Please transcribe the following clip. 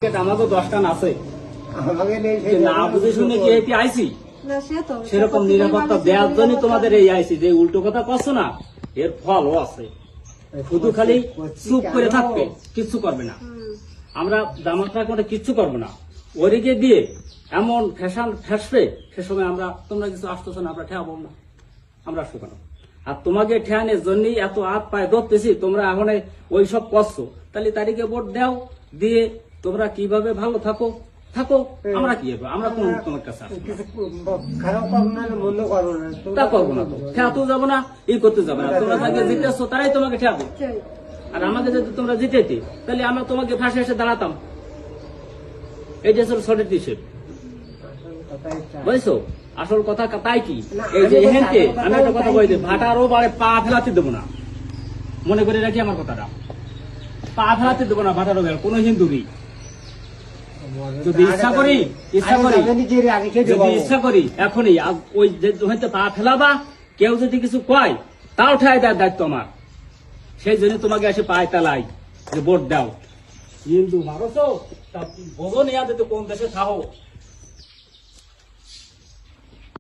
আমাকে 10 টান আছে না বুঝে শুনে কি এটি আইসি সেরকম নিরাপত্তা দেওয়ার জন্য তোমাদের এই আইসি যে উল্টো কথা করছো না এর ফলও আছে। শুধু খালি চুপ করে থাকবে, কিচ্ছু করবে না। আমরা জামাতরা করে কিচ্ছু করবো না। ওদিকে দিয়ে এমন ফ্যাশন ফ্যাসবে সে সময় আমরা তোমরা কিছু আসতেছো না, আমরা ঠেয়াবো না। আমরা আসবো কেন? আর তোমাকে ঠেয়ানোর জন্যই এত হাত পায়ে ধরতেছি, তোমরা এখন ওই সব করছো। তাহলে তারিখে ভোট দাও, দিয়ে তোমরা কিভাবে ভালো থাকো থাকো, আমরা কি হবে? আমরা কোন তোমার কাছে তা করবো না, তো ঠেয়াতেও যাবো না, ই করতে যাবো না। তোমরা যাকে জিতেছো তারাই তোমাকে ঠেয়াবে। আর আমাকে যদি তোমরা জিতেতে তাহলে আমরা তোমাকে ফাঁসে এসে দাঁড়াতাম। এই যে সঠিক হিসেব বুঝছো? আসল কথা তাই কি, এই যে এখানকে আমি একটা কথা বলি, ভাটারও বারে পা ফেলাতে দেবো না। মনে করে রাখি আমার কথাটা, পা ফেলাতে দেবো না ভাটারও বের কোনো হিন্দুরই। যদি ইচ্ছা করি এখনই ওই হয়তো পা ফেলাবা, কেউ যদি কিছু কয় তাও ঠাই দেওয়ার দায়িত্ব আমার। সেই জন্য তোমাকে এসে পায় তালাই যে ভোট দাও। হিন্দু মানুষও বোঝো নিয়ে কোন দেশে থাকো,